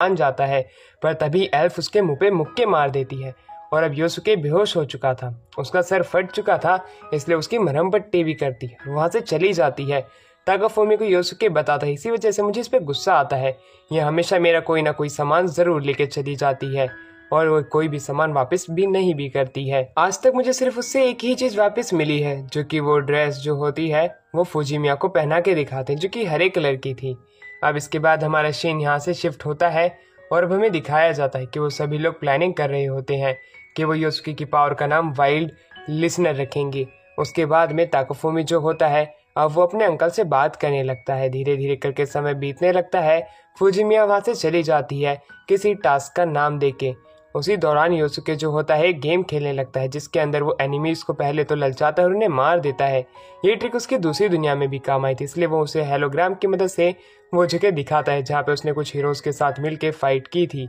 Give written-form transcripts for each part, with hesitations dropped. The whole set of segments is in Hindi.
मान जाता है, पर तभी एल्फ उसके मुंह पे मुक्के मार देती है और अब योसुके बेहोश हो चुका था, उसका सर फट चुका था, इसलिए उसकी मरहम पट्टी भी करती है, वहाँ से चली जाती है। ताकाफुमी को योसुके बताता है, इसी वजह से मुझे इस पर गुस्सा आता है, ये हमेशा मेरा कोई ना कोई सामान ज़रूर लेके चली जाती है और वो कोई भी सामान वापस भी नहीं भी करती है। आज तक मुझे सिर्फ उससे एक ही चीज़ वापस मिली है, जो कि वो ड्रेस जो होती है वो फुजिमिया को पहना के दिखाते हैं, जो कि हरे कलर की थी। अब इसके बाद हमारा शीन यहाँ से शिफ्ट होता है और अब हमें दिखाया जाता है कि वो सभी लोग प्लानिंग कर रहे होते हैं कि वो योसुके की पावर का नाम वाइल्ड लिसनर रखेंगे। उसके बाद में ताकाफुमी जो होता है अब वो अपने अंकल से बात करने लगता है। धीरे धीरे करके समय बीतने लगता है, फुजिमिया वहाँ से चली जाती है किसी टास्क का नाम देके। उसी दौरान योसुके जो होता है एक गेम खेलने लगता है, जिसके अंदर वो एनिमीज को पहले तो ललचाता है और उन्हें मार देता है। ये ट्रिक उसकी दूसरी दुनिया में भी काम आई थी, इसलिए वो उसे हेलोग्राम की मदद से वो जगह दिखाता है जहाँ पे उसने कुछ हीरोज़ के साथ मिल के फाइट की थी।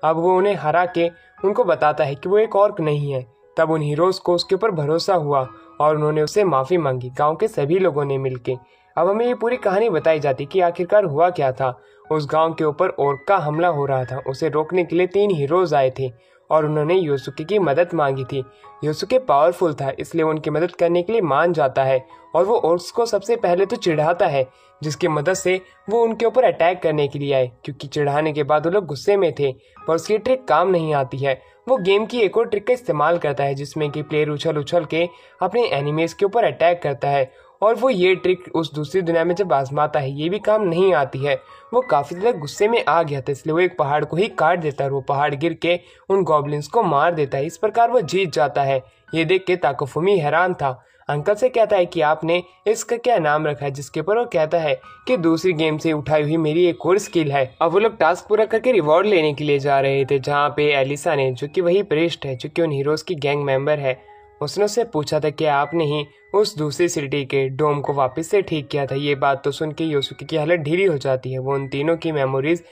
अब वो उन्हें हरा के उनको बताता है कि वो एक ऑर्क नहीं है। तब उन हीरोज़ को उसके ऊपर भरोसा हुआ और उन्होंने उससे माफ़ी मांगी, गांव के सभी लोगों ने मिलके। अब हमें ये पूरी कहानी बताई जाती कि आखिरकार हुआ क्या था। उस गांव के ऊपर ऑर्क का हमला हो रहा था, उसे रोकने के लिए 3 हीरोज़ आए थे और उन्होंने योसुके की मदद मांगी थी। योसुके पावरफुल था, इसलिए वो उनकी मदद करने के लिए मान जाता है और वो ऑर्क्स को सबसे पहले तो चिढ़ाता है, जिसकी मदद से वो उनके ऊपर अटैक करने के लिए आए, क्योंकि चिढ़ाने के बाद वो लोग गुस्से में थे। पर उसकी ट्रिक काम नहीं आती है। वो गेम की एक और ट्रिक का इस्तेमाल करता है, जिसमें कि प्लेयर उछल उछल के अपने एनिमीज के ऊपर अटैक करता है और वो ये ट्रिक उस दूसरी दुनिया में जब आजमाता है ये भी काम नहीं आती है। वो काफ़ी ज़्यादा गुस्से में आ गया था, इसलिए वो एक पहाड़ को ही काट देता है और वो पहाड़ गिर के उन गॉब्लिन्स को मार देता है। इस प्रकार वो जीत जाता है। ये देख के ताकाफुमी हैरान था। अंकल से कहता है कि आपने इसका क्या नाम रखा है, जिसके ऊपर वो कहता है कि दूसरी गेम से उठाई हुई मेरी एक और स्किल है। अब वो लोग टास्क पूरा करके रिवॉर्ड लेने के लिए जा रहे थे, जहाँ पे एलिसा ने, जो कि वही प्रेस्ट है, जो कि उन हीरोज़ की गैंग मेंबर है, उसने उससे पूछा था कि आपने ही उस दूसरी सिटी के डोम को वापस से ठीक किया था। ये बात तो सुन के योसुके की हालत ढीली हो जाती है। वो उन तीनों की मेमोरीज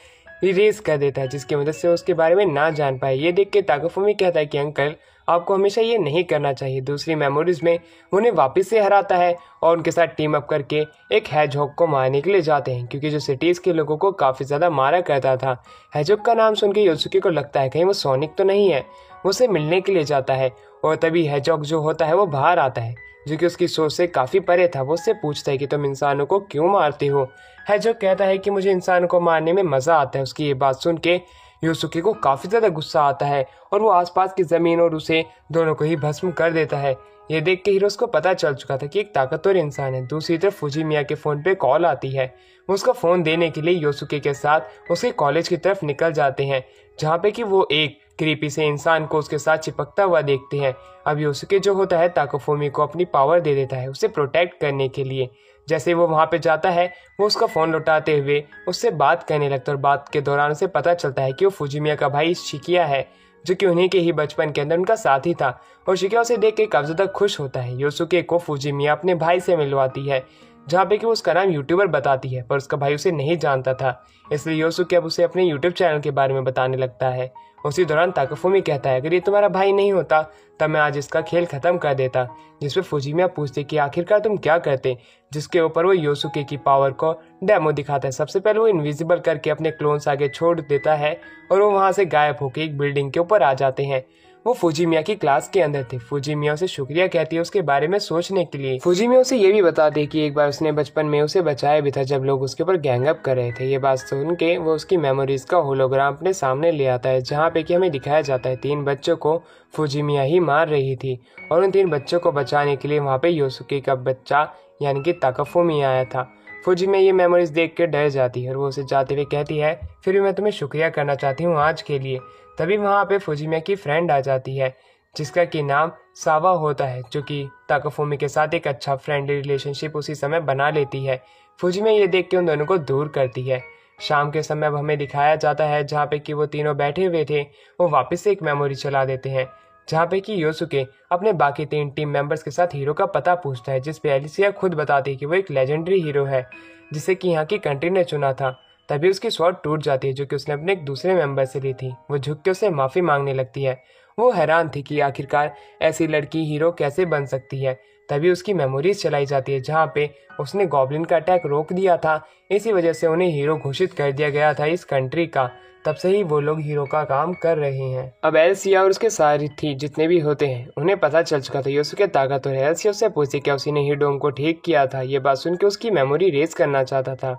इरेज कर देता है, जिसकी मदद से उसके बारे में ना जान पाए। ये देख के ताकाफुमी कहता है कि अंकल आपको हमेशा ये नहीं करना चाहिए। दूसरी मेमोरीज में उन्हें वापस से हराता है और उनके साथ टीम अप करके एक हैजहॉग को मारने के लिए जाते हैं, क्योंकि जो सिटीज़ के लोगों को काफ़ी ज़्यादा मारा करता था। हैजहॉग का नाम सुन के योसुके को लगता है कहीं वो सोनिक तो नहीं है। वो उसे मिलने के लिए जाता है और तभी हैजहॉग जो होता है वो बाहर आता है, जो कि उसकी सोच से काफ़ी परे था। वो उससे पूछता है कि तुम इंसानों को क्यों मारते हो। हैजहॉग कहता है कि मुझे इंसानों को मारने में मज़ा आता है। उसकी ये बात सुन के योसुके को काफ़ी ज़्यादा गुस्सा आता है और वो आसपास की ज़मीन और उसे दोनों को ही भस्म कर देता है। ये देख के हीरोज़ को पता चल चुका था कि एक ताकतवर इंसान है। दूसरी तरफ फुजिमिया के फ़ोन पे कॉल आती है। वो उसका फ़ोन देने के लिए योसुके के साथ उसके कॉलेज की तरफ निकल जाते हैं, जहाँ पे कि वो एक क्रीपी से इंसान को उसके साथ चिपकता हुआ देखते हैं। अब योसुके जो होता है ताकाफुमी को अपनी पावर दे देता है उसे प्रोटेक्ट करने के लिए। जैसे वो वहाँ पे जाता है वो उसका फ़ोन लौटाते हुए उससे बात करने लगता है और बात के दौरान उसे पता चलता है कि वो फुजिमिया का भाई शिकिया है, जो कि उन्हीं के ही बचपन के अंदर उनका साथी था। और शिकिया उसे देख के काफ़ी ज़्यादा खुश होता है। योसुके को फुजिमिया अपने भाई से मिलवाती है, जहाँ पे कि वो उसका नाम यूट्यूबर बताती है, पर उसका भाई उसे नहीं जानता था, इसलिए योसुके अब उसे अपने यूट्यूब चैनल के बारे में बताने लगता है। उसी दौरान ताकाफुमी कहता है अगर ये तुम्हारा भाई नहीं होता तब मैं आज इसका खेल ख़त्म कर देता। जिस पर फुजिमिया पूछते कि आखिरकार तुम क्या करते, जिसके ऊपर वो योसुके की पावर को डेमो दिखाता है। सबसे पहले वो इनविजिबल करके अपने क्लोन्स आगे छोड़ देता है और वो वहाँ से गायब होकर एक बिल्डिंग के ऊपर आ जाते हैं। वो फुजिमिया की क्लास के अंदर थे। फुजिमिया उसे शुक्रिया कहती है उसके बारे में सोचने के लिए। फुजिमिया उसे ये भी बताती है कि एक बार उसने बचपन में उसे बचाया भी था जब लोग उसके ऊपर गैंग अप कर रहे थे। ये बात सुन के वो उसकी मेमोरीज का होलोग्राम अपने सामने ले आता है, जहाँ पे कि हमें दिखाया जाता है 3 बच्चों को फुजिमिया ही मार रही थी और उन 3 बच्चों को बचाने के लिए वहाँ पे योसुके का बच्चा यानी कि ताकाफुमी आया था। फुजिमिया ये मेमोरीज देख के डर जाती है और वो उसे जाते हुए कहती है फिर भी मैं तुम्हें शुक्रिया करना चाहती हूँ आज के लिए। तभी वहाँ पे फुजिमिया की फ्रेंड आ जाती है, जिसका कि नाम सावा होता है, जो कि ताकाफुमी के साथ एक अच्छा फ्रेंडली रिलेशनशिप उसी समय बना लेती है। फुजिमिया ये देख के उन दोनों को दूर करती है। शाम के समय अब हमें दिखाया जाता है जहाँ पे कि वो तीनों बैठे हुए थे। वो वापस से एक मेमोरी चला देते हैं, जहाँ पे कि योसुके अपने बाकी 3 टीम मेंबर्स के साथ हीरो का पता पूछता है, जिस पे एलिसिया खुद बताती है कि वो एक लेजेंडरी हीरो है जिसे कि यहाँ की कंट्री ने चुना था। तभी उसकी स्वॉर्ड टूट जाती है, जो कि उसने अपने एक दूसरे मेंबर से ली थी। वो झुक के उसे माफ़ी मांगने लगती है। वो हैरान थी कि आखिरकार ऐसी लड़की हीरो कैसे बन सकती है। तभी उसकी मेमोरीज चलाई जाती है, जहाँ पे उसने गॉब्लिन का अटैक रोक दिया था। इसी वजह से उन्हें हीरो घोषित कर दिया गया था इस कंट्री का। तब से ही वो लोग हीरो का काम कर रहे हैं। अब एल्सिया और उसके सारथी जितने भी होते हैं उन्हें पता चल चुका था योसुके ताकतवर है। एल्सिया उससे पूछे क्या उसी ने ही डोम को ठीक किया था। ये बात सुन के उसकी मेमोरी रेज करना चाहता था,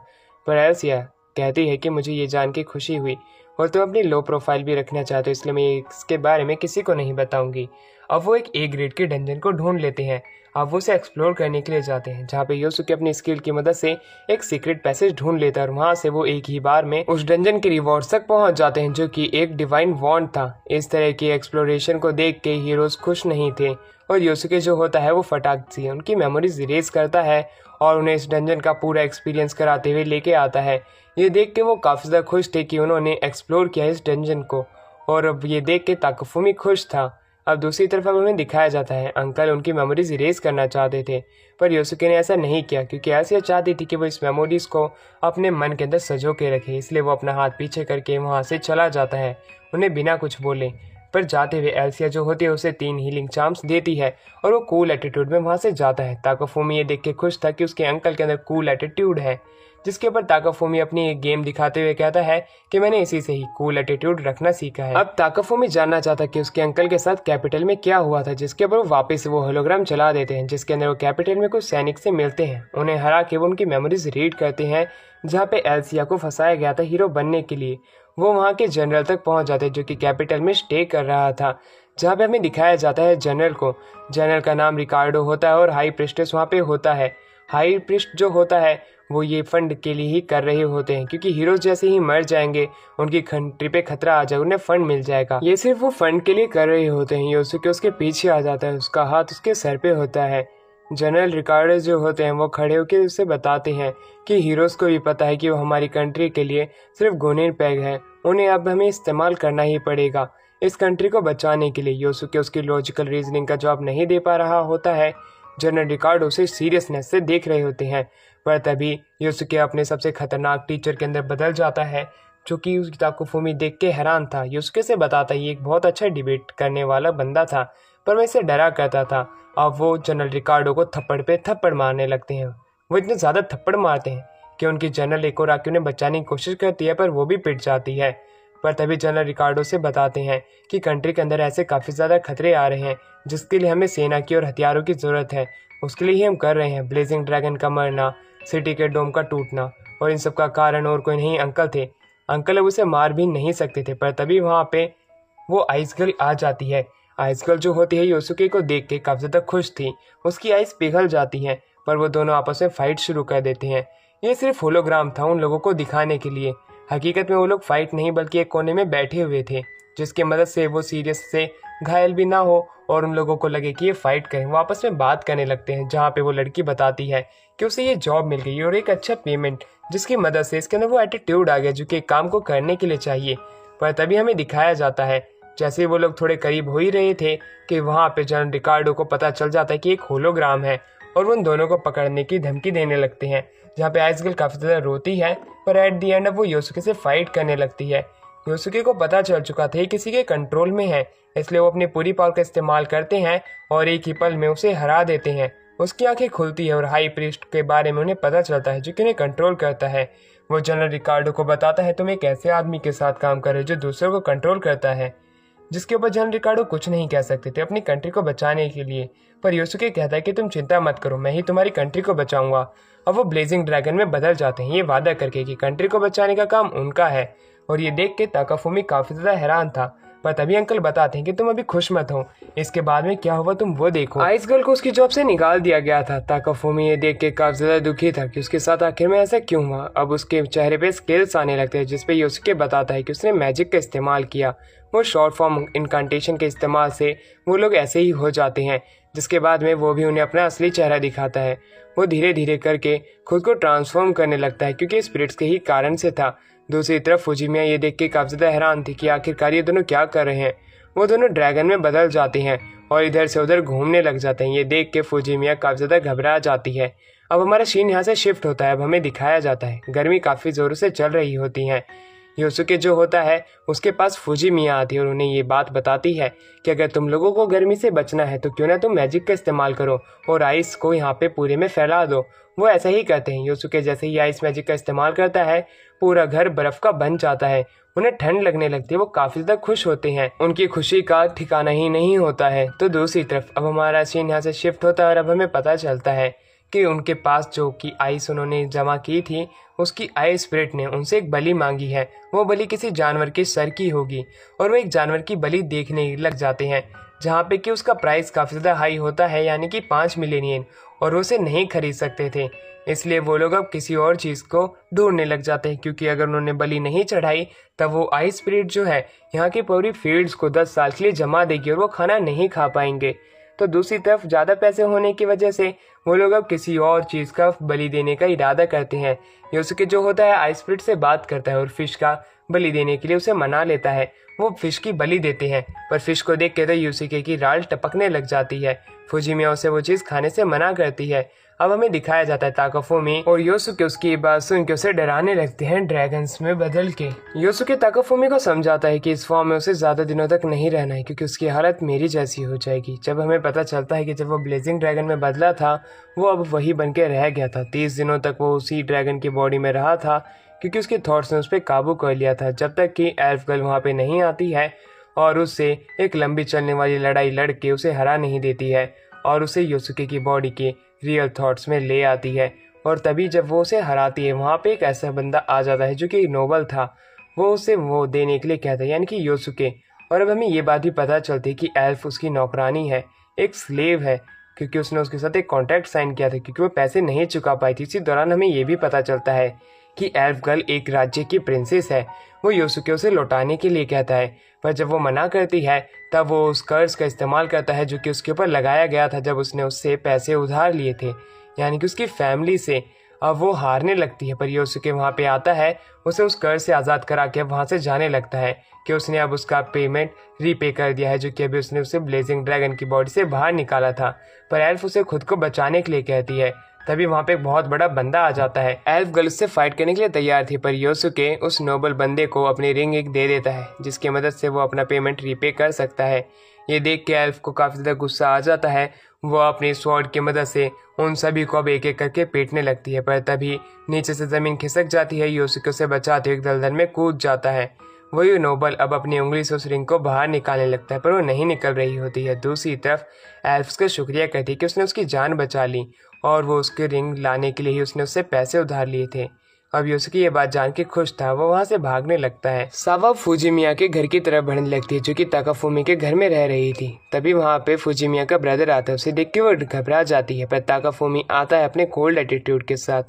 पर एल्सिया कहती है कि मुझे ये जान के खुशी हुई और तुम अपनी लो प्रोफाइल भी रखना चाहते हो, इसलिए मैं इसके बारे में किसी को नहीं बताऊंगी। अब वो एक ए ग्रेड के डंजन को ढूंढ लेते हैं। अब वो उसे एक्सप्लोर करने के लिए जाते हैं, जहाँ पे योसुके अपनी स्किल की मदद से एक सीक्रेट पैसेज ढूंढ लेता है और वहाँ से वो एक ही बार में उस डंजन के रिवॉर्ड्स तक पहुँच जाते हैं, जो कि एक डिवाइन वॉन्ड था। इस तरह की एक्सप्लोरेशन को देख के हीरोज खुश नहीं थे और योसुके जो होता है वो फटाक सी उनकी मेमोरीज इरेज करता है और उन्हें इस डंजन का पूरा एक्सपीरियंस कराते हुए लेके आता है। ये देख के वो काफ़ी ज़्यादा खुश थे कि उन्होंने एक्सप्लोर किया इस डंजन को, और अब ये देख के ताकाफुमी खुश था। अब दूसरी तरफ अब उन्हें दिखाया जाता है अंकल उनकी मेमोरीज इरेज करना चाहते थे, पर योसुके ने ऐसा नहीं किया क्योंकि एल्सिया चाहती थी कि वो इस मेमोरीज को अपने मन के अंदर सजो के रखे। इसलिए वो अपना हाथ पीछे करके वहाँ से चला जाता है उन्हें बिना कुछ बोले। पर जाते हुए एल्सिया जो होती है उसे 3 हीलिंग चार्म्स देती है और वो कूल एटीट्यूड में वहाँ से जाता है। ताकाफुमी ये देख के खुश था कि उसके अंकल के अंदर कूल एटीट्यूड है, जिसके ऊपर ताकाफुमी अपनी एक गेम दिखाते हुए कहता है कि मैंने इसी से ही कूल एटीट्यूड रखना सीखा है। अब ताकाफुमी जानना चाहता कि उसके अंकल के साथ कैपिटल में क्या हुआ था, जिसके ऊपर वो वापस वो होलोग्राम चला देते हैं, जिसके अंदर वो कैपिटल में कुछ सैनिक से मिलते हैं। उन्हें हरा के वो उनकी मेमोरीज रीड करते हैं, जहाँ पे एल्सिया को फंसाया गया था हीरो बनने के लिए। वो वहाँ के जनरल तक पहुँच जाते हैं जो कि कैपिटल में स्टे कर रहा था, जहाँ पे हमें दिखाया जाता है जनरल को। जनरल का नाम रिकार्डो होता है और हाई प्रिस्टेस वहाँ पे होता है। हाई प्रिस्ट जो होता है वो ये फंड के लिए ही कर रहे होते हैं, क्योंकि हीरोज जैसे ही मर जाएंगे उनकी कंट्री पे खतरा आ जाए उन्हें फंड मिल जाएगा। ये सिर्फ वो फंड के लिए कर रहे होते हैं। योसुके उसके पीछे आ जाता है, उसका हाथ उसके सर पे होता है। जनरल रिकार्डो जो होते हैं वो खड़े होकर उसे बताते हैं कि हीरोज को भी पता है कि वो हमारी कंट्री के लिए सिर्फ गोनेन पैग है, उन्हें अब हमें इस्तेमाल करना ही पड़ेगा इस कंट्री को बचाने के लिए। योसुके उसकी लॉजिकल रीजनिंग का जवाब नहीं दे पा रहा होता है। जनरल रिकार्डो उसे सीरियसनेस से देख रहे होते हैं, पर तभी योसुके अपने सबसे खतरनाक टीचर के अंदर बदल जाता है, जो कि उस ताकाफुमी देख के हैरान था। योसुके से बताता है ये एक बहुत अच्छा डिबेट करने वाला बंदा था, पर मैं इसे डरा करता था। अब वो जनरल रिकार्डो को थप्पड़ पे थप्पड़ मारने लगते हैं। वो इतने ज़्यादा थप्पड़ मारते हैं कि उनकी जनरल एक और आके उन्हें बचाने की कोशिश करती है, पर वो भी पिट जाती है। पर तभी जनरल रिकार्डो से बताते हैं कि कंट्री के अंदर ऐसे काफ़ी ज़्यादा खतरे आ रहे हैं, जिसके लिए हमें सेना की और हथियारों की ज़रूरत है। उसके लिए ही हम कर रहे हैं। ब्लेजिंग ड्रैगन का मरना, सिटी के डोम का टूटना, और इन सब का कारण और कोई नहीं अंकल थे। अंकल अब उसे मार भी नहीं सकते थे, पर तभी वहाँ पे वो आइस गर्ल आ जाती है। आइस गर्ल जो होती है योसुके को देख के काफ़ी ज़्यादा खुश थी। उसकी आइस पिघल जाती हैं, पर वो दोनों आपस में फाइट शुरू कर देते हैं। ये सिर्फ होलोग्राम था उन लोगों को दिखाने के लिए। हकीकत में वो लोग फाइट नहीं बल्कि एक कोने में बैठे हुए थे, जिसकी मदद से वो सीरियस से घायल भी ना हो और उन लोगों को लगे कि ये फाइट करें। वो आपस में बात करने लगते हैं, जहाँ पे वो लड़की बताती है कि उसे ये जॉब मिल गई और एक अच्छा पेमेंट, जिसकी मदद से इसके अंदर वो एटीट्यूड आ गया जो कि काम को करने के लिए चाहिए। पर तभी हमें दिखाया जाता है जैसे वो लोग थोड़े करीब हो ही रहे थे कि वहाँ पे जनरल रिकार्डो को पता चल जाता है कि एक होलोग्राम है और वो उन दोनों को पकड़ने की धमकी देने लगते हैं, जहाँ पे आइस गर्ल काफ़ी ज़्यादा रोती है। पर एट दी एंड अब वो योसुके से फाइट करने लगती है। योसुके को पता चल चुका था ये किसी के कंट्रोल में है, इसलिए वो अपनी पूरी पावर का इस्तेमाल करते हैं और एक ही पल में उसे हरा देते हैं। उसकी आंखें खुलती है और हाई प्रीस्ट के बारे में उन्हें पता चलता है, जो कि उन्हें कंट्रोल करता है। वो जनरल रिकार्डो को बताता है तुम एक ऐसे आदमी के साथ काम कर रहे हो जो दूसरों को कंट्रोल करता है, जिसके ऊपर जनरल रिकार्डो कुछ नहीं कह सकते थे अपनी कंट्री को बचाने के लिए। पर योसुके कहता है कि तुम चिंता मत करो, मैं ही तुम्हारी कंट्री को बचाऊंगा। अब वो ब्लेजिंग ड्रैगन में बदल जाते हैं, ये वादा करके कि कंट्री को बचाने का काम उनका है। और ये देख के ताकाफुमी काफ़ी ज़्यादा हैरान था। पर तभी अंकल बताते हैं कि तुम अभी खुश मत हो, इसके बाद में क्या हुआ तुम वो देखो। आइस गर्ल को उसकी जॉब से निकाल दिया गया था। ताकाफुमी ये देख के काफ़ी ज़्यादा दुखी था कि उसके साथ आखिर में ऐसा क्यों हुआ। अब उसके चेहरे पे स्केल्स आने लगते हैं, जिसपे योसुके बताता है कि उसने मैजिक का इस्तेमाल किया। वो शॉर्ट फॉर्म इनकांटेशन के इस्तेमाल से वो लोग ऐसे ही हो जाते हैं, जिसके बाद में वो भी उन्हें अपना असली चेहरा दिखाता है। वो धीरे धीरे करके खुद को ट्रांसफॉर्म करने लगता है, क्योंकि स्पिरिट्स के ही कारण से था। दूसरी तरफ फुजिमिया ये देख के काफ़ी ज़्यादा हैरान थी कि आखिरकार ये दोनों क्या कर रहे हैं। वो दोनों ड्रैगन में बदल जाते हैं और इधर से उधर घूमने लग जाते हैं। ये देख के फुजिमिया काफ़ी ज़्यादा घबरा जाती है। अब हमारा सीन यहाँ से शिफ्ट होता है। अब हमें दिखाया जाता है गर्मी काफ़ी ज़ोरों से चल रही होती है। योसुके जो होता है उसके पास फुजिमिया आती है और उन्हें ये बात बताती है कि अगर तुम लोगों को गर्मी से बचना है तो क्यों ना तुम मैजिक का इस्तेमाल करो और आइस को यहाँ पे पूरे में फैला दो। वो ऐसा ही करते हैं। योसुके जैसे ही आइस मैजिक का इस्तेमाल करता है, पूरा घर बर्फ़ का बन जाता है। उन्हें ठंड लगने लगती है। वो काफी ज्यादा खुश होते हैं, उनकी खुशी का ठिकाना ही नहीं होता है। तो दूसरी तरफ अब हमारा सीन यहाँ से शिफ्ट होता है और अब हमें पता चलता है कि उनके पास जो कि आइस उन्होंने जमा की थी, उसकी आई स्पिरिट ने उनसे एक बलि मांगी है। वो बलि किसी जानवर के सर की होगी और वो एक जानवर की बलि देखने लग जाते हैं, जहाँ पे कि उसका प्राइस काफ़ी ज़्यादा हाई होता है, यानी कि 5 मिलियन, और वो उसे नहीं खरीद सकते थे। इसलिए वो लोग अब किसी और चीज़ को ढूंढने लग जाते हैं, क्योंकि अगर उन्होंने बलि नहीं चढ़ाई तब वो आई स्पिरिट जो है यहाँ की पूरी फील्ड्स को 10 साल के लिए जमा देगी और वो खाना नहीं खा पाएंगे। तो दूसरी तरफ ज़्यादा पैसे होने की वजह से वो लोग अब किसी और चीज़ का बलि देने का इरादा करते हैं। योसुके जो होता है आई स्पिरिट से बात करता है और फिश का बलि देने के लिए उसे मना लेता है। वो फिश की बलि देते हैं, पर फिश को देख के तो योसुके की राल टपकने लग जाती है। फुजिमिया उसे वो चीज़ खाने से मना करती है। अब हमें दिखाया जाता है ताकाफुमी और योसुके उसकी बात सुन के उसे डराने लगते हैं ड्रैगन्स में बदल के। योसुके ताकाफुमी को समझाता है कि इस फॉर्म में उसे ज़्यादा दिनों तक नहीं रहना है, क्योंकि उसकी हालत मेरी जैसी हो जाएगी। जब हमें पता चलता है कि जब वो ब्लेजिंग ड्रैगन में बदला था, वो अब वही बन के रह गया था। 30 दिनों तक वो उसी ड्रैगन की बॉडी में रहा था, क्योंकि उसके थॉट्स ने उस पर काबू कर लिया था, जब तक कि एल्फ गर्ल वहाँ पे नहीं आती है और उससे एक लंबी चलने वाली लड़ाई लड़ के उसे हरा नहीं देती है और उसे योसुके की बॉडी के रियल थॉट्स में ले आती है। और तभी जब वो उसे हराती है, वहाँ पे एक ऐसा बंदा आ जाता है जो कि नोबल था। वो उसे वो देने के लिए कहता है, यानी कि योसुके। और अब हमें ये बात भी पता चलती है कि एल्फ उसकी नौकरानी है, एक स्लेव है, क्योंकि उसने उसके साथ एक कॉन्ट्रैक्ट साइन किया था, क्योंकि वो पैसे नहीं चुका पाई थी। इसी दौरान हमें ये भी पता चलता है कि एल्फ गर्ल एक राज्य की प्रिंसेस है। वो योसुके उसे लौटाने के लिए कहता है, पर जब वो मना करती है तब वो उस कर्ज का इस्तेमाल करता है जो कि उसके ऊपर लगाया गया था जब उसने उससे पैसे उधार लिए थे, यानी कि उसकी फैमिली से। अब वो हारने लगती है, पर योसुके वहाँ पे आता है, उसे उस कर्ज से आज़ाद करा के वहाँ से जाने लगता है कि उसने अब उसका पेमेंट रीपे कर दिया है, जो कि अभी उसने उसे ब्लेजिंग ड्रैगन की बॉडी से बाहर निकाला था। पर एल्फ उसे खुद को बचाने के लिए कहती है। तभी वहाँ पे एक बहुत बड़ा बंदा आ जाता है। एल्फ गर्ल उससे फाइट करने के लिए तैयार थी, पर योसुके उस नोबल बंदे को अपनी रिंग एक दे देता है, जिसकी मदद से वो अपना पेमेंट रीपे कर सकता है। ये देख के एल्फ को काफ़ी ज़्यादा गुस्सा आ जाता है। वो अपनी स्वॉर्ड की मदद से उन सभी को अब एक एक करके पीटने लगती है, पर तभी नीचे से ज़मीन खिसक जाती है। योसुके उसे बचाते हुए एक दलदल में कूद जाता है। वही नोबल अब अपनी उंगली से उस रिंग को बाहर निकालने लगता है, पर वो नहीं निकल रही होती है। दूसरी तरफ एल्फ्स का शुक्रिया करती है कि उसने उसकी जान बचा ली, और वो उसके रिंग लाने के लिए ही उसने उससे पैसे उधार लिए थे। अब योसुके ये बात जान के खुश था, वो वहाँ से भागने लगता है। सावा फुजिमिया के घर की तरफ बढ़ने लगती है, जो कि ताकाफुमी के घर में रह रही थी। तभी वहाँ पे फुजिमिया का ब्रदर आता है, उसे देख के वो घबरा जाती है, पर ताकाफुमी आता है अपने कोल्ड एटीट्यूड के साथ।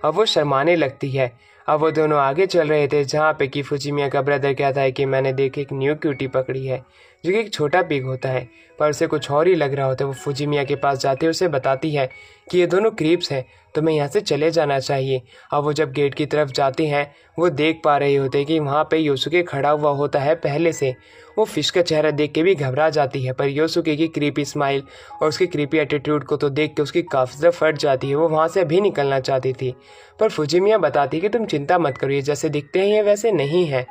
अब वो शर्माने लगती है। अब वो दोनों आगे चल रहे थे, जहाँ पे कि फुजिमिया का ब्रदर कहता है कि मैंने देखे एक न्यू क्यूटी पकड़ी है, जो कि एक छोटा पिग होता है, पर उसे कुछ और ही लग रहा होता है। वो फुजिमिया के पास जाते उसे बताती है कि ये दोनों क्रीप्स हैं, तो मैं यहाँ से चले जाना चाहिए। अब वो जब गेट की तरफ जाते हैं, वो देख पा रहे होते हैं कि वहाँ पे योसुके खड़ा हुआ होता है पहले से। वो फिश का चेहरा देख के भी घबरा जाती है, पर योसुके की क्रीपी स्माइल और उसकी क्रीपी एटीट्यूड को तो देख के उसकी काफ़ी ज़्यादा फट जाती है। वो वहाँ से अभी निकलना चाहती थी, पर फुजिमिया बताती है कि तुम चिंता मत करो, ये जैसे दिखते हैं ये वैसे नहीं है।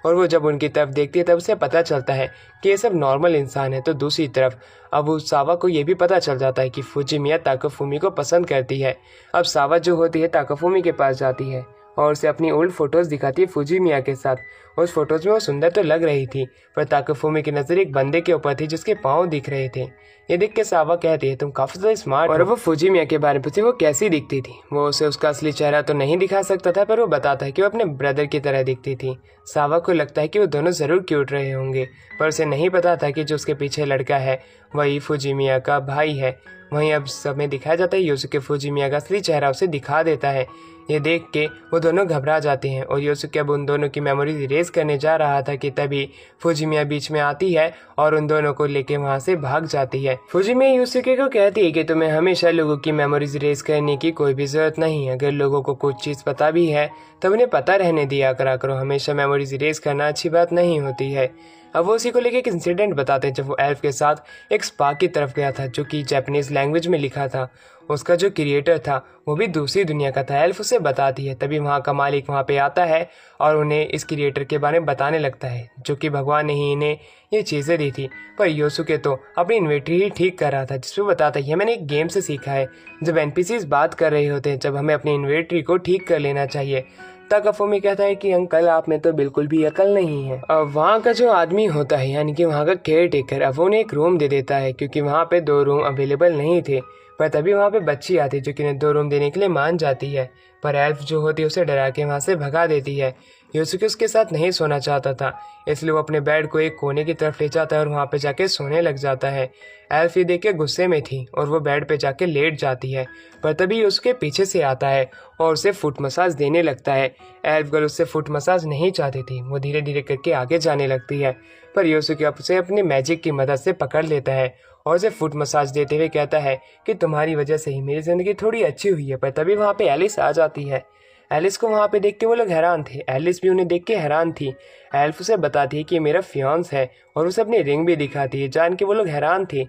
और वो जब उनकी तरफ देखती है तब उसे पता चलता है कि ये सब नॉर्मल इंसान है। तो दूसरी तरफ अब उस सावा को ये भी पता चल जाता है कि फुजिमिया ताकाफुमी को पसंद करती है। अब सावा जो होती है ताकाफुमी के पास जाती है और उसे अपनी ओल्ड फोटोज़ दिखाती है फुजिमिया के साथ। उस फोटोज़ में वो सुंदर तो लग रही थी, पर ताकाफुमी की नज़र एक बंदे के ऊपर थी जिसके पाँव दिख रहे थे। ये देख के सावा कहती है तुम काफ़ी ज़्यादा स्मार्ट। और वो फुजिमिया के बारे में पूछती वो कैसी दिखती थी। वो उसे उसका असली चेहरा तो नहीं दिखा सकता था, पर वो बताता है कि वो अपने ब्रदर की तरह दिखती थी। सावा को लगता है कि वो दोनों ज़रूर क्यूट रहे होंगे, पर उसे नहीं पता था कि जो उसके पीछे लड़का है वही फुजिमिया का भाई है। वहीं अब समय दिखाया जाता है योसुके फुजिमिया का असली चेहरा उसे दिखा देता है। ये देख के वो दोनों घबरा जाते हैं और योसुके अब उन दोनों की मेमोरीज इरेज करने जा रहा था कि तभी फुजिमिया बीच में आती है और उन दोनों को लेके वहाँ से भाग जाती है। फुजिमिया योसुके को कहती है कि तुम्हें हमेशा लोगों की मेमोरीज इरेज करने की कोई भी ज़रूरत नहीं है। अगर लोगों को कुछ चीज़ पता भी है तब उन्हें पता रहने दिया करा करो, हमेशा मेमोरीज इरेज करना अच्छी बात नहीं होती है। अब वो उसी को लेके एक इंसिडेंट बताते हैं जब वो एल्फ के साथ एक स्पा की तरफ गया था, जो कि जापानीज़ लैंग्वेज में लिखा था। उसका जो क्रिएटर था वो भी दूसरी दुनिया का था। एल्फ उसे बताती है। तभी वहाँ का मालिक वहाँ पे आता है और उन्हें इस क्रिएटर के बारे में बताने लगता है, जो कि भगवान ने ही इन्हें ये चीज़ें दी थी। पर योसुके तो अपनी इन्वेंटरी ही ठीक कर रहा था, जिसमें बताता है मैंने एक गेम से सीखा है। जब एनपीसीज बात कर रहे होते हैं जब हमें अपनी इन्वेंटरी को ठीक कर लेना चाहिए, ताकाफुमी कहता है कि अंकल आप में तो बिल्कुल भी अकल नहीं है। अब वहाँ का जो आदमी होता है यानी कि वहाँ का केयर टेकर अब उन्हें एक रूम दे देता है क्योंकि वहाँ पे 2 रूम अवेलेबल नहीं थे। पर तभी वहाँ पे बच्ची आती है जो कि उन्हें 2 रूम देने के लिए मान जाती है, पर एल्फ जो होती है उसे डरा के वहाँ से भगा देती है। योसुके उसके साथ नहीं सोना चाहता था, इसलिए वो अपने बेड को एक कोने की तरफ ले जाता है और वहाँ पे जाके सोने लग जाता है। एल्फ ये देख के गुस्से में थी और वो बेड पे जाके लेट जाती है, पर तभी उसके पीछे से आता है और उसे फुट मसाज देने लगता है। एल्फ गर्ल उससे फुट मसाज नहीं चाहती थी, वो धीरे धीरे करके आगे जाने लगती है, पर योसुके उसे अपनी मैजिक की मदद से पकड़ लेता है और उसे फुट मसाज देते हुए कहता है कि तुम्हारी वजह से ही मेरी ज़िंदगी थोड़ी अच्छी हुई है। पर तभी वहाँ पे एलिस आ जाती है। एलिस को वहाँ पे देख के वो लोग हैरान थे, एलिस भी उन्हें देख के हैरान थी। एल्फ उसे बताती है कि ये मेरा फियांस है और उसे अपनी रिंग भी दिखाती है। जान के वो लोग हैरान थे।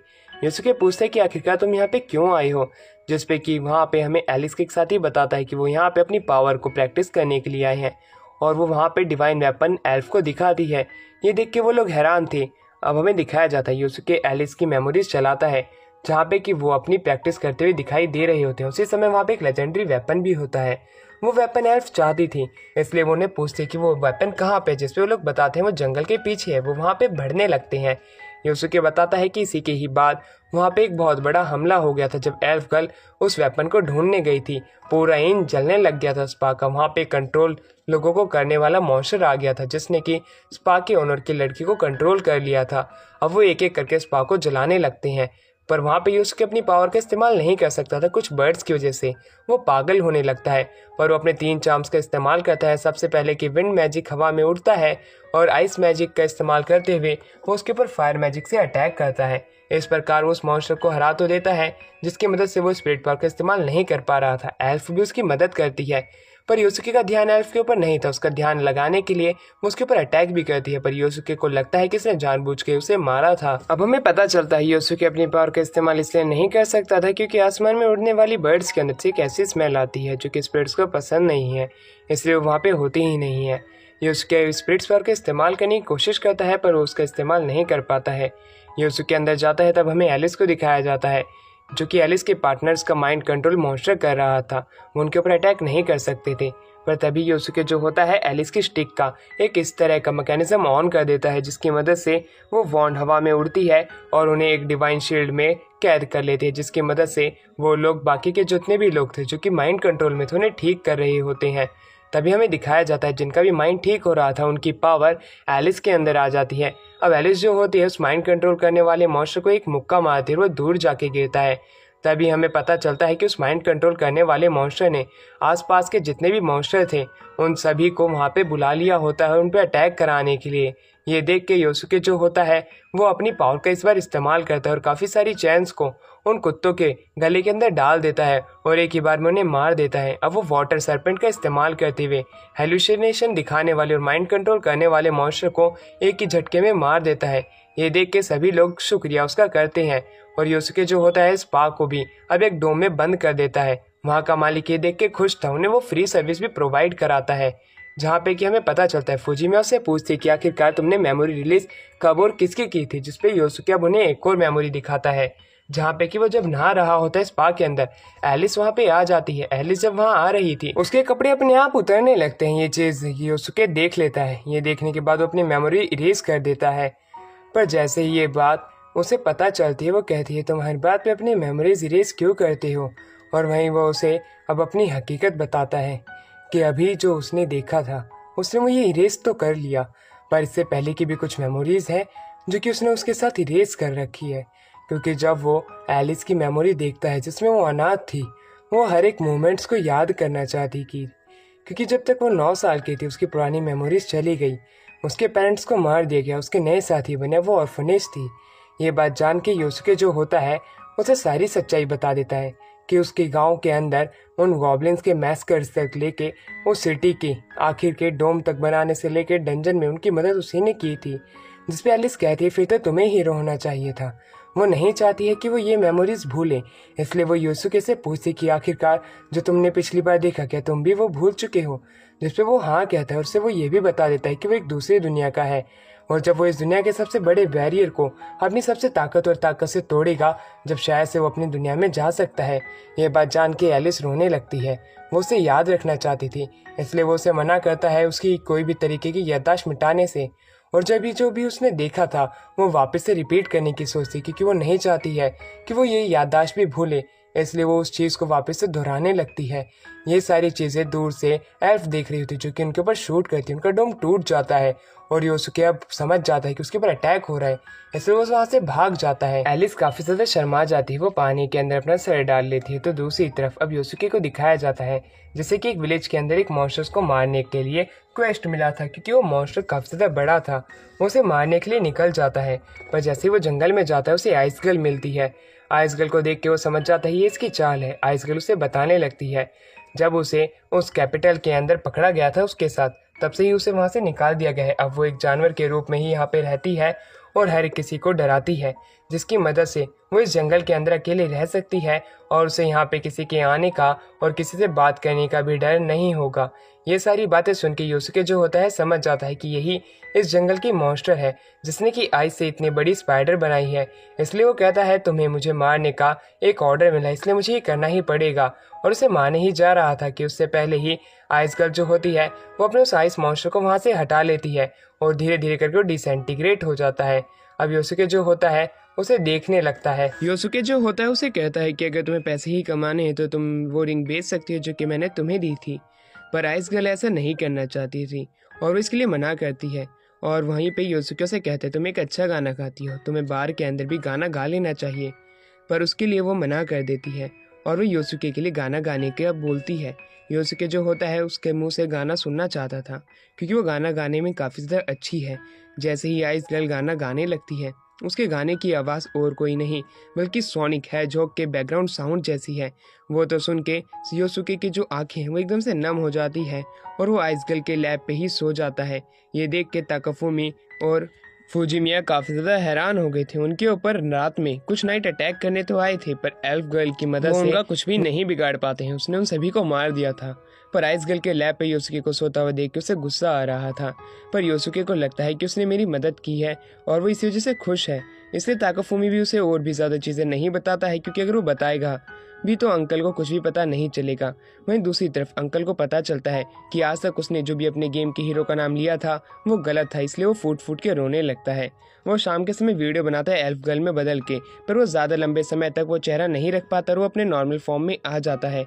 योसुके पूछते हैं कि आखिरकार तुम यहाँ पे क्यों आए हो, जिस पे कि वहाँ पे हमें एलिस के साथ ही बताता है कि वो यहाँ पे अपनी पावर को प्रैक्टिस करने के लिए आए हैं और वो वहाँ पे डिवाइन वेपन एल्फ को दिखाती है। ये देख के वो लोग हैरान थे। अब हमें दिखाया जाता है योसुके एलिस की मेमोरीज चलाता है जहाँ पे कि वो अपनी प्रैक्टिस करते हुए दिखाई दे रहे होते हैं। उसी समय वहाँ पे एक लेजेंडरी वेपन भी होता है। वो वेपन एल्फ चाहती थी, इसलिए वो उन्हें पूछते कि वो वेपन कहाँ पे, जिसपे वो लोग बताते हैं वो जंगल के पीछे है। वो वहाँ पे बढ़ने लगते हैं। योसुके बताता है कि इसी के ही बाद वहाँ पे एक बहुत बड़ा हमला हो गया था जब एल्फ गर्ल उस वेपन को ढूंढने गई थी। पूरा इन जलने लग गया था स्पा का। वहाँ पे कंट्रोल लोगों को करने वाला मॉन्स्टर आ गया था जिसने कि स्पा के ओनर की लड़की को कंट्रोल कर लिया था। अब वो एक एक करके स्पा को जलाने लगते हैं, पर वहाँ पे योसुके अपनी पावर का इस्तेमाल नहीं कर सकता था कुछ बर्ड्स की वजह से। वो पागल होने लगता है, पर वो अपने 3 चार्म्स का इस्तेमाल करता है। सबसे पहले कि विंड मैजिक हवा में उड़ता है और आइस मैजिक का इस्तेमाल करते हुए वो उसके ऊपर फायर मैजिक से अटैक करता है। इस प्रकार वो उस मॉन्स्टर को हरा तो देता है जिसकी मदद से वो स्पिरिट पावर का इस्तेमाल नहीं कर पा रहा था। एल्फ भी उसकी मदद करती है, पर योसुके का ध्यान एल्फ के ऊपर नहीं था। उसका ध्यान लगाने के लिए वो उसके ऊपर अटैक भी करती है, पर योसुके को लगता है कि इसने जानबूझ के उसे मारा था। अब हमें पता चलता है योसुके अपनी पावर का इस्तेमाल इसलिए नहीं कर सकता था क्योंकि आसमान में उड़ने वाली बर्ड्स के अंदर से एक ऐसी स्मेल आती है जो कि स्पिरिट्स को पसंद नहीं है, इसलिए वो वहाँ पे होती ही नहीं है। योसुके स्पिरिट्स पावर का इस्तेमाल करने की कोशिश करता है, पर वो उसका इस्तेमाल नहीं कर पाता है। योसुके अंदर जाता है, तब हमें एलिस को दिखाया जाता है जो कि एलिस के पार्टनर्स का माइंड कंट्रोल मॉन्स्टर कर रहा था। वो उनके ऊपर अटैक नहीं कर सकते थे, पर तभी योसुके जो होता है एलिस की स्टिक का एक इस तरह का मैकेनिज्म ऑन कर देता है जिसकी मदद से वो वॉन्ड हवा में उड़ती है और उन्हें एक डिवाइन शील्ड में कैद कर लेते हैं, जिसकी मदद से वो लोग बाकी के जितने भी लोग थे जो कि माइंड कंट्रोल में थे उन्हें ठीक कर रहे होते हैं। तभी हमें दिखाया जाता है जिनका भी माइंड ठीक हो रहा था उनकी पावर एलिस के अंदर आ जाती है। अब एलिस जो होती है उस माइंड कंट्रोल करने वाले मॉन्स्टर को एक मुक्का मारती है और वो दूर जाके गिरता है। तभी हमें पता चलता है कि उस माइंड कंट्रोल करने वाले मॉन्स्टर ने आसपास के जितने भी मॉन्स्टर थे उन सभी को वहाँ पे बुला लिया होता है उन पे अटैक कराने के लिए। ये देख के योसुके जो होता है वो अपनी पावर का इस बार इस्तेमाल करता है और काफ़ी सारी चैन्स को उन कुत्तों के गले के अंदर डाल देता है और एक ही बार में उन्हें मार देता है। अब वो वाटर सरपेंट का इस्तेमाल करते हुए हेलुसिनेशन दिखाने वाले और माइंड कंट्रोल करने वाले मॉन्स्टर को एक ही झटके में मार देता है। ये देख के सभी लोग शुक्रिया उसका करते हैं और योसुके जो होता है स्पा को भी अब एक डोम में बंद कर देता है। वहाँ का मालिक ये देख के खुश था, उन्हें वो फ्री सर्विस भी प्रोवाइड कराता है, जहाँ पे कि हमें पता चलता है फुजिमिया उससे पूछती है कि आखिरकार तुमने मेमोरी रिलीज कब और किसकी की थी, जिसपे योसुके अब उन्हें एक और मेमोरी दिखाता है जहाँ पे कि वो जब नहा रहा होता है स्पा के अंदर एलिस वहाँ पे आ जाती है। एलिस जब वहाँ आ रही थी उसके कपड़े अपने आप उतरने लगते हैं। ये चीज़ योसुके देख लेता है। ये देखने के बाद वो अपनी मेमोरी इरेज कर देता है, पर जैसे ही ये बात उसे पता चलती है वो कहती है तुम हर बात पे अपनी मेमोरीज इरेज क्यों करते हो, और वहीं वो उसे अब अपनी हकीकत बताता है कि अभी जो उसने देखा था उसने वो ये इरेज तो कर लिया, पर इससे पहले की भी कुछ मेमोरीज है जो कि उसने उसके साथ इरेज कर रखी है। क्योंकि जब वो एलिस की मेमोरी देखता है जिसमें वो अनाथ थी, वो हर एक मोमेंट्स को याद करना चाहती थी, क्योंकि जब तक वो 9 साल की थी उसकी पुरानी मेमोरीज चली गई, उसके पेरेंट्स को मार दिया गया, उसके नए साथी बने, वो ऑर्फनेज थी। ये बात जान के योसुके जो होता है उसे सारी सच्चाई बता देता है कि उसके गांव के अंदर उन गॉब्लिन्स के मैस्कर्स तक लेके उस सिटी के आखिर के डोम तक बनाने से लेके डंजन में उनकी मदद उसी ने की थी। जिसपे एलिस कहती है फिर तो तुम्हें हीरो होना चाहिए था। वो नहीं चाहती है कि वो ये मेमोरीज भूले, इसलिए वो योसुके से पूछती कि आखिरकार जो तुमने पिछली बार देखा क्या तुम भी वो भूल चुके हो, जिसपे वो हाँ कहता है। उससे वो ये भी बता देता है कि वो एक दूसरी दुनिया का है और जब वो इस दुनिया के सबसे बड़े बैरियर को अपनी सबसे ताकतवर ताकत से तोड़ेगा, जब शायद से वो अपनी दुनिया में जा सकता है। ये बात जान के एलिस रोने लगती है। वो उसे याद रखना चाहती थी, इसलिए वो उसे मना करता है उसकी कोई भी तरीके की याददाश्त मिटाने से। और जब भी जो भी उसने देखा था वो वापस से रिपीट करने की सोचती, क्योंकि वो नहीं चाहती है कि वो ये याददाश्त भी भूले, इसलिए वो उस चीज़ को वापस से दोहराने लगती है। ये सारी चीज़ें दूर से एल्फ देख रही होती जो कि उनके ऊपर शूट करती है। उनका डोम टूट जाता है और योसुके अब समझ जाता है कि उसके ऊपर अटैक हो रहा है, इसलिए वो वहाँ से भाग जाता है। एलिस काफ़ी ज़्यादा शर्मा जाती है, वो पानी के अंदर अपना सर डाल लेती है। तो दूसरी तरफ अब योसुके को दिखाया जाता है जैसे कि एक विलेज के अंदर एक मॉन्स्टर्स को मारने के लिए क्वेस्ट मिला था, क्योंकि वो मॉन्स्टर काफ़ी ज़्यादा बड़ा था। वो उसे मारने के लिए निकल जाता है, पर जैसे ही वो जंगल में जाता है उसे आइस गर्ल मिलती है। आइस गर्ल को देख के वो समझ जाता है ये इसकी चाल है। आइस गर्ल उसे बताने लगती है जब उसे उस कैपिटल के अंदर पकड़ा गया था उसके साथ, तब से ही उसे वहाँ से निकाल दिया गया है। अब वो एक जानवर के रूप में ही यहाँ पे रहती है और हर किसी को डराती है, जिसकी मदद से वो इस जंगल के अंदर अकेले रह सकती है और उसे यहाँ पे किसी के आने का और किसी से बात करने का भी डर नहीं होगा। ये सारी बातें सुन के योसुके जो होता है समझ जाता है कि यही इस जंगल की मॉन्स्टर है जिसने कि आइस से इतनी बड़ी स्पाइडर बनाई है। इसलिए वो कहता है तुम्हें मुझे मारने का एक ऑर्डर मिला, इसलिए मुझे ये करना ही पड़ेगा। और उसे मारने ही जा रहा था कि उससे पहले ही आइस गर्ल जो होती है वो अपने उस आइस मॉन्स्टर को वहाँ से हटा लेती है और धीरे धीरे करके वो डिसइंटीग्रेट हो जाता है। अब योसुके जो होता है उसे देखने लगता है। योसुके जो होता है उसे कहता है कि अगर तुम्हें पैसे ही कमाने हैं तो तुम वो रिंग बेच सकती हो जो कि मैंने तुम्हें दी थी। पर आइस गर्ल ऐसा नहीं करना चाहती थी और वो इसके लिए मना करती है। और वहीं पे योसुके से कहते हैं तुम एक अच्छा गाना गाती हो, तुम्हें बार के अंदर भी गाना गा लेना चाहिए। पर उसके लिए वो मना कर देती है और वो योसुके के लिए गाना गाने के अब बोलती है। योसुके जो होता है उसके मुंह से गाना सुनना चाहता था, क्योंकि वो गाना गाने में काफ़ी ज़्यादा अच्छी है। जैसे ही आइस गर्ल गाना गाने लगती है, उसके गाने की आवाज़ और कोई नहीं बल्कि सोनिक हेजहॉग के बैकग्राउंड साउंड जैसी है। वो तो सुन के योसुके की जो आंखें हैं वो एकदम से नम हो जाती है और वो आइस गर्ल के लैब पे ही सो जाता है। ये देख के ताकाफुमी और फुजिमिया काफ़ी ज़्यादा हैरान हो गए थे। उनके ऊपर रात में कुछ नाइट अटैक करने तो आए थे, पर एल्फ गर्ल की मदद से उनका कुछ भी नहीं बिगाड़ पाते हैं। उसने उन सभी को मार दिया था। पर आइस गर्ल के लैब पे योसुके को सोता हुआ देख के उसे गुस्सा आ रहा था, पर योसुके को लगता है कि उसने मेरी मदद की है और वो इसी वजह से खुश है। इसलिए ताकाफुमी भी उसे और भी ज़्यादा चीज़ें नहीं बताता है, क्योंकि अगर वो बताएगा भी तो अंकल को कुछ भी पता नहीं चलेगा। वहीं दूसरी तरफ अंकल को पता चलता है कि आज तक उसने जो भी अपने गेम के हीरो का नाम लिया था वो गलत था, इसलिए वो फूट फूट के रोने लगता है। वो शाम के समय वीडियो बनाता है एल्फ गर्ल में बदल के, पर वो ज़्यादा लंबे समय तक वो चेहरा नहीं रख पाता और वो अपने नॉर्मल फॉर्म में आ जाता है।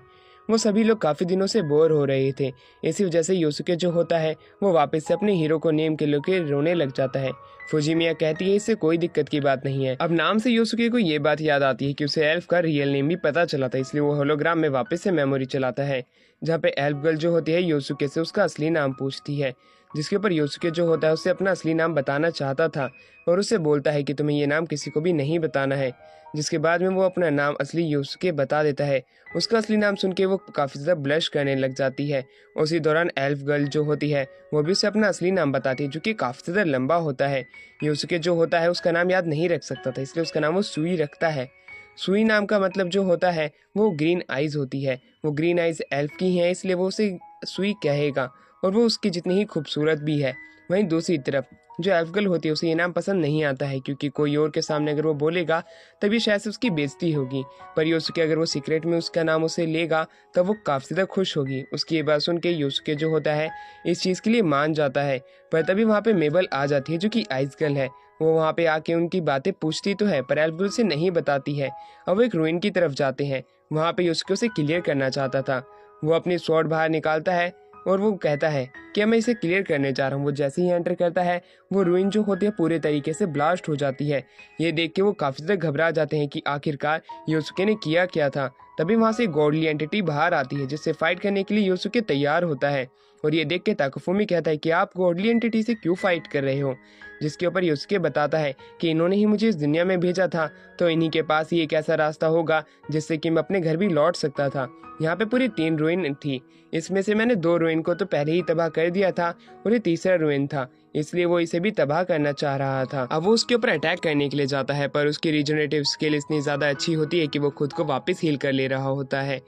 वो सभी लोग काफ़ी दिनों से बोर हो रहे थे, इसी वजह से योसुके जो होता है वो वापस से अपने हीरो को नेम के लेके रोने लग जाता है। फुजिमिया कहती है इससे कोई दिक्कत की बात नहीं है। अब नाम से योसुके को ये बात याद आती है कि उसे एल्फ का रियल नेम भी पता चला था, इसलिए वो होलोग्राम में वापस से मेमोरी चलाता है, जहाँ पे एल्फ गर्ल जो होती है योसुके से उसका असली नाम पूछती है, जिसके ऊपर योसुके जो होता है उसे अपना असली नाम बताना चाहता था और उसे बोलता है कि तुम्हें ये नाम किसी को भी नहीं बताना है। जिसके बाद में वो अपना नाम असली योसुके बता देता है। उसका असली नाम सुन के वो काफ़ी ज़्यादा ब्लश करने लग जाती है। उसी दौरान एल्फ गर्ल जो होती है वो भी उसे अपना असली नाम बताती है, जो कि काफ़ी ज़्यादा लंबा होता है। योसुके जो होता है उसका नाम याद नहीं रख सकता था, इसलिए उसका नाम वो सुई रखता है। सुई नाम का मतलब जो होता है वो ग्रीन आइज़ होती है। वो ग्रीन आइज़ एल्फ की हैं, इसलिए वो उसे सुई कहेगा और वो उसकी जितनी ही खूबसूरत भी है। वहीं दूसरी तरफ जो एल्फ गर्ल होती है उसे ये नाम पसंद नहीं आता है, क्योंकि कोई और के सामने अगर वो बोलेगा तभी शायद से उसकी बेइज्जती होगी। पर योसुके अगर वो सीक्रेट में उसका नाम उसे लेगा तब वो काफ़ी ज़्यादा खुश होगी। उसकी ये बात सुन के योसुके जो होता है इस चीज़ के लिए मान जाता है। पर तभी वहाँ पे मेबल आ जाती है जो कि आइस गर्ल है। वो वहाँ पे आके उनकी बातें पूछती तो है, पर एल्फ गर्ल से नहीं बताती है। अब वो एक रूइन की तरफ जाते हैं। वहाँ पे योसुके उसे क्लियर करना चाहता था। वो अपनी स्वॉर्ड बाहर निकालता है और वो कहता है कि मैं इसे क्लियर करने जा रहा हूँ। वो जैसे ही एंटर करता है वो रूइन जो होती है पूरे तरीके से ब्लास्ट हो जाती है। ये देख के वो काफ़ी ज़्यादा घबरा जाते हैं कि आखिरकार योसुके ने किया क्या था। तभी वहाँ से गॉडली एंटिटी बाहर आती है, जिससे फाइट करने के लिए योसुके तैयार होता है। और ये देख के ताकाफुमी कहता है कि आप गॉडली एंटिटी से क्यों फाइट कर रहे हो, जिसके ऊपर योसुके बताता है कि इन्होंने ही मुझे इस दुनिया में भेजा था, तो इन्हीं के पास ही एक ऐसा रास्ता होगा जिससे कि मैं अपने घर भी लौट सकता था। यहाँ पे पूरी 3 रूइन थी, इसमें से मैंने 2 रूइन को तो पहले ही तबाह कर दिया था और ये तीसरा रूइन था। इसलिए वो इसे भी तबाह करना चाह रहा था। अब वो उसके ऊपर अटैक करने के लिए जाता है, पर उसकी रीजनरेटिव स्किल इतनी ज़्यादा अच्छी होती है कि वो खुद को वापस हील कर ले रहा होता है।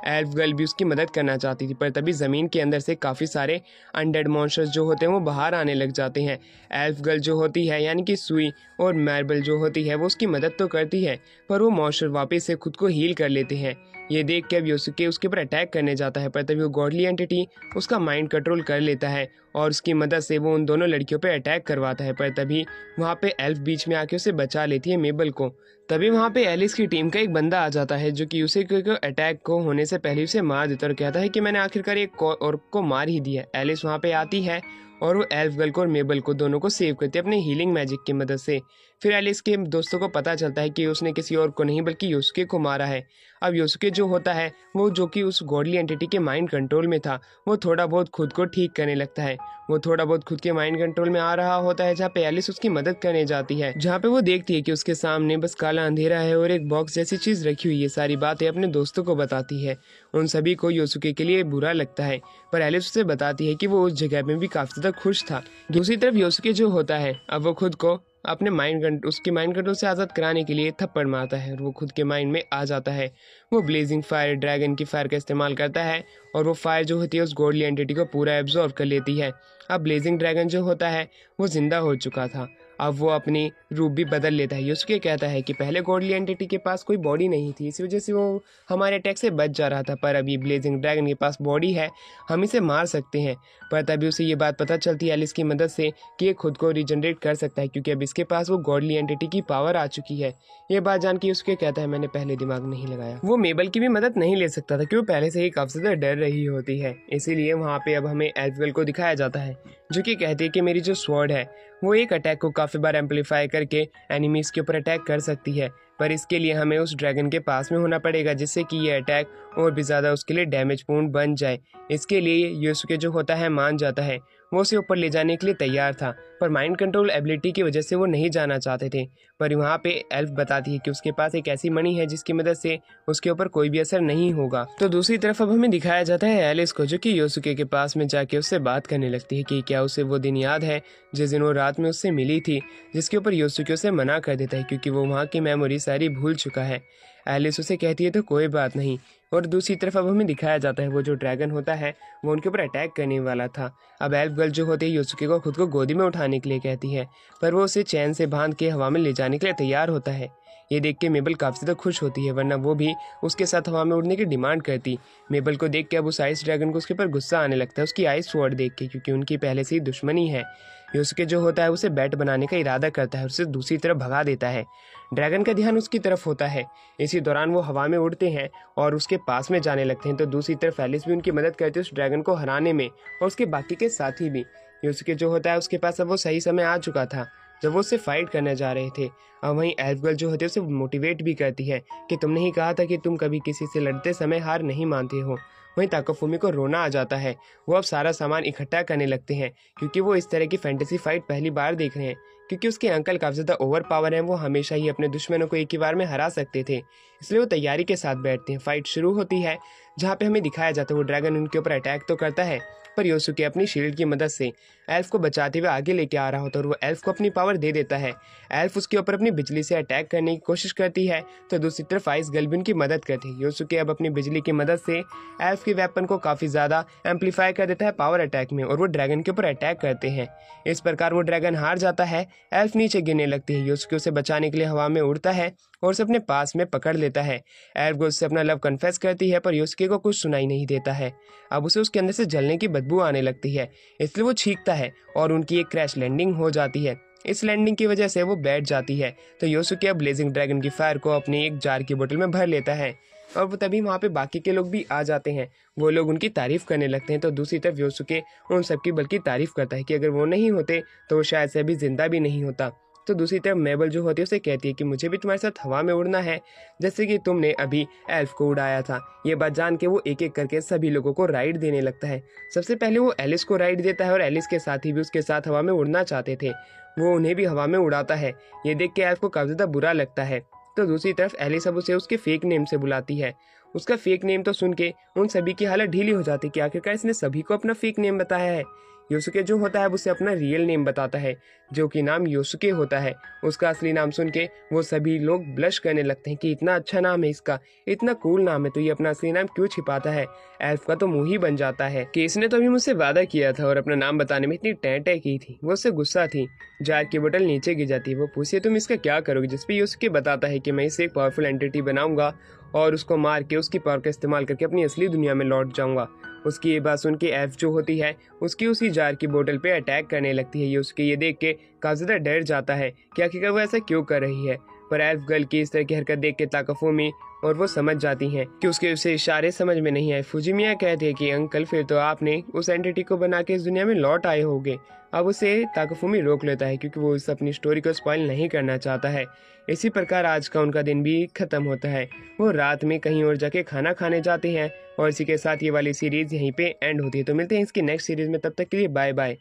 एल्फ गर्ल भी उसकी मदद करना चाहती थी, पर तभी ज़मीन के अंदर से काफ़ी सारे अनडेड मॉन्स्टर्स जो होते हैं वो बाहर आने लग जाते हैं। एल्फ गर्ल जो होती है यानी कि सुई और मार्बल जो होती है वो उसकी मदद तो करती है, पर वो मॉन्स्टर वापस से खुद को हील कर लेते हैं। ये देख के अब योसुके उसके ऊपर अटैक करने जाता है, पर तभी वो गॉडली एंटिटी उसका माइंड कंट्रोल कर लेता है और उसकी मदद से वो उन दोनों लड़कियों पे अटैक करवाता है। पर तभी वहाँ पे एल्फ बीच में आके उसे बचा लेती है, मेबल को। तभी वहाँ पे एलिस की टीम का एक बंदा आ जाता है जो कि उसे अटैक को होने से पहले उसे मार देता है और कहता है कि मैंने आखिरकार एक और को मार ही दिया। एलिस वहाँ पे आती है और वो एल्फ गर्ल को और मेबल को दोनों को सेव करती है अपने हीलिंग मैजिक की मदद से। फिर एलिस के दोस्तों को पता चलता है कि उसने किसी और को नहीं बल्कि योसुके को मारा है। अब योसुके जो होता है वो जो कि उस गॉडली एंटिटी के माइंड कंट्रोल में था, वो थोड़ा बहुत खुद को ठीक करने लगता है। वो थोड़ा बहुत खुद के माइंड कंट्रोल में आ रहा होता है, जहाँ पे एलिस उसकी मदद करने जाती है, जहाँ पे वो देखती है कि उसके सामने बस काला अंधेरा है और एक बॉक्स जैसी चीज रखी हुई है। सारी बातें अपने दोस्तों को बताती है। उन सभी को योसुके के लिए बुरा लगता है, पर एलिस उसे बताती है कि वो उस जगह में भी काफी ज्यादा खुश था। दूसरी तरफ योसुके जो होता है अब वो खुद को अपने उसके माइंड कंट्रोल से आज़ाद कराने के लिए थप्पड़ मारता है और वो खुद के माइंड में आ जाता है। वो ब्लेजिंग फायर ड्रैगन की फायर का इस्तेमाल करता है और वो फायर जो होती है उस गॉडली एंटिटी को पूरा एब्जॉर्ब कर लेती है। अब ब्लेजिंग ड्रैगन जो होता है वो जिंदा हो चुका था। अब वो अपनी रूप भी बदल लेता है। योसुके कहता है कि पहले गॉडली एंटिटी के पास कोई बॉडी नहीं थी, इसी वजह से वो हमारे अटैक से बच जा रहा था, पर अभी ब्लेजिंग ड्रैगन के पास बॉडी है, हम इसे मार सकते हैं। पर तभी उसे ये बात पता चलती है एलिस की मदद से कि ये खुद को रिजनरेट कर सकता है, क्योंकि अब इसके पास वो गॉडली एंटिटी की पावर आ चुकी है। ये बात जान के उसके कहता है मैंने पहले दिमाग नहीं लगाया। वो मेबल की भी मदद नहीं ले सकता था, क्योंकि वो पहले से ही काफी ज्यादा डर रही होती है। इसीलिए वहाँ पे अब हमें एल्फ गर्ल को दिखाया जाता है जो कि कहती है कि मेरी जो स्वॉर्ड है वो एक अटैक को काफी बार एम्पलीफाई करके एनिमीज के ऊपर अटैक कर सकती है, पर इसके लिए हमें उस ड्रैगन के पास में होना पड़ेगा जिससे कि ये अटैक और भी ज़्यादा उसके लिए डैमेज पूर्ण बन जाए। इसके लिए योसुके जो होता है मान जाता है। वो उसे ऊपर ले जाने के लिए तैयार था, पर माइंड कंट्रोल एबिलिटी की वजह से वो नहीं जाना चाहते थे। पर वहाँ पे एल्फ बताती है कि उसके पास एक ऐसी मणि है जिसकी मदद से उसके ऊपर कोई भी असर नहीं होगा। तो दूसरी तरफ अब हमें दिखाया जाता है एलिस को, जो कि योसुके के पास में जाके उससे बात करने लगती है कि क्या उसे वो दिन याद है जिस दिन वो रात में उससे मिली थी, जिसके ऊपर योसुके उसे मना कर देता है क्योंकि वो वहाँ की मेमोरी सारी भूल चुका है। एलिस उसे कहती है तो कोई बात नहीं। और दूसरी तरफ अब हमें दिखाया जाता है वो जो ड्रैगन होता है वो उनके ऊपर अटैक करने वाला था। अब एल्फ गर्ल जो होती है योसुके को खुद को गोदी में उठाने के लिए कहती है, पर वो उसे चैन से बांध के हवा में ले जाने के लिए तैयार होता है। ये देख के मेबल काफ़ी ज़्यादा खुश होती है, वरना वो भी उसके साथ हवा में उड़ने की डिमांड करती। मेबल को देख के अब उस आइस ड्रैगन को उसके ऊपर गुस्सा आने लगता है, उसकी आइस स्वॉर्ड देख के, क्योंकि उनकी पहले से ही दुश्मनी है। योसुके जो होता है उसे बैट बनाने का इरादा करता है और उसे दूसरी तरफ भगा देता है। ड्रैगन का ध्यान उसकी तरफ होता है। इसी दौरान वो हवा में उड़ते हैं और उसके पास में जाने लगते हैं। तो दूसरी तरफ एलिस भी उनकी मदद करती है उस ड्रैगन को हराने में, और उसके बाकी के साथी भी। योसुके जो होता है उसके पास अब वो सही समय आ चुका था जब वो उससे फाइट करने जा रहे थे। अब वहीं एल्फ गर्ल जो होती है उसे मोटिवेट भी करती है कि तुमने ही कहा था कि तुम कभी किसी से लड़ते समय हार नहीं मानते हो। वहीं ताकाफुमी को रोना आ जाता है। वो अब सारा सामान इकट्ठा करने लगते हैं क्योंकि वो इस तरह की फैंटेसी फाइट पहली बार देख रहे हैं, क्योंकि उसके अंकल काफ़ी ज़्यादा ओवर पावर हैं, वो हमेशा ही अपने दुश्मनों को एक ही बार में हरा सकते थे। इसलिए वो तैयारी के साथ बैठते हैं। फाइट शुरू होती है जहाँ पे हमें दिखाया जाता है वो ड्रैगन उनके ऊपर अटैक तो करता है, पर योसुके अपनी शील्ड की मदद से एल्फ को बचाते हुए आगे लेके आ रहा होता है और वो एल्फ को अपनी पावर दे देता है। एल्फ उसके ऊपर अपनी बिजली से अटैक करने की कोशिश करती है, तो दूसरी तरफ आइस गर्ल भी उनकी मदद करती है। योसुके अब अपनी बिजली की मदद से एल्फ के वेपन को काफ़ी ज़्यादा एम्पलीफाई कर देता है पावर अटैक में, और वो ड्रैगन के ऊपर अटैक करते हैं। इस प्रकार वो ड्रैगन हार जाता है। एल्फ नीचे गिरने लगती है। योसुके उसे बचाने के लिए हवा में उड़ता है और उसे अपने पास में पकड़ लेता है। एल्फ गर्ल से अपना लव कन्फेस करती है, पर योसुके को कुछ सुनाई नहीं देता है। अब उसे उसके अंदर से जलने की बदबू आने लगती है, इसलिए वो चीखता है और उनकी एक क्रैश लैंडिंग हो जाती है। इस लैंडिंग की वजह से वो बैठ जाती है। तो योसुके अब ब्लेजिंग ड्रैगन की फायर को अपनी एक जार की बोतल में भर लेता है, और वो तभी वहाँ पे बाकी के लोग भी आ जाते हैं। वो लोग उनकी तारीफ करने लगते हैं। तो दूसरी तरफ योसुके उन सबकी बल्कि तारीफ करता है कि अगर वो नहीं होते तो वो शायद से अभी जिंदा भी नहीं होता। तो दूसरी तरफ मेबल जो होती है उसे कहती है कि मुझे भी तुम्हारे साथ हवा में उड़ना है, जैसे कि तुमने अभी एल्फ को उड़ाया था। ये बात जान के वो एक एक करके सभी लोगों को राइड देने लगता है। सबसे पहले वो एलिस को राइड देता है, और एलिस के साथी भी उसके साथ हवा में उड़ना चाहते थे, वो उन्हें भी हवा में उड़ाता है। ये देख के एल्फ को काफ़ी ज़्यादा बुरा लगता है। तो दूसरी तरफ एलिस अब उसे उसके फेक नेम से बुलाती है। उसका फेक नेम तो सुन के उन सभी की हालत ढीली हो जाती है कि आखिरकार इसने सभी को अपना फेक नेम बताया है। योसुके जो होता है उसे अपना रियल नेम बताता है, जो कि नाम योसुके होता है। उसका असली नाम सुन के वो सभी लोग ब्लश करने लगते हैं कि इतना अच्छा नाम है इसका, इतना कूल नाम है, तो ये अपना असली नाम क्यों छिपाता है। एल्फ का तो मुंह ही बन जाता है कि इसने तो अभी मुझसे वादा किया था और अपना नाम बताने में इतनी टैं की थी। वो उससे गुस्सा थी। जार की बोतल नीचे गिर जाती है। वो पूछे तुम इसका क्या करोगे, जिसपे योसुके बताता है कि मैं इसे एक पावरफुल एंटिटी बनाऊंगा और उसको मार के उसकी पावर का इस्तेमाल करके अपनी असली दुनिया में लौट जाऊंगा। उसकी ये बात सुन के एल्फ जो होती है उसकी उसी जार की बोतल पे अटैक करने लगती है। ये उसके ये देख के काफी ज्यादा डर जाता है कि आखिरकार वो ऐसा क्यों कर रही है। पर एल्फ गर्ल की इस तरह की हरकत देख के ताकाफुमी और वो समझ जाती हैं कि उसके उसे इशारे समझ में नहीं आए। फुजिमिया कहते हैं कि अंकल फिर तो आपने उस एंटिटी को बना के इस दुनिया में लौट आए होंगे। अब उसे ताकाफुमी रोक लेता है क्योंकि वो इस अपनी स्टोरी को स्पॉइल नहीं करना चाहता है। इसी प्रकार आज का उनका दिन भी खत्म होता है। वो रात में कहीं और जाके खाना खाने जाते हैं और इसी के साथ ये वाली सीरीज यहीं पे एंड होती है। तो मिलते हैं इसकी नेक्स्ट सीरीज में, तब तक के लिए बाय बाय।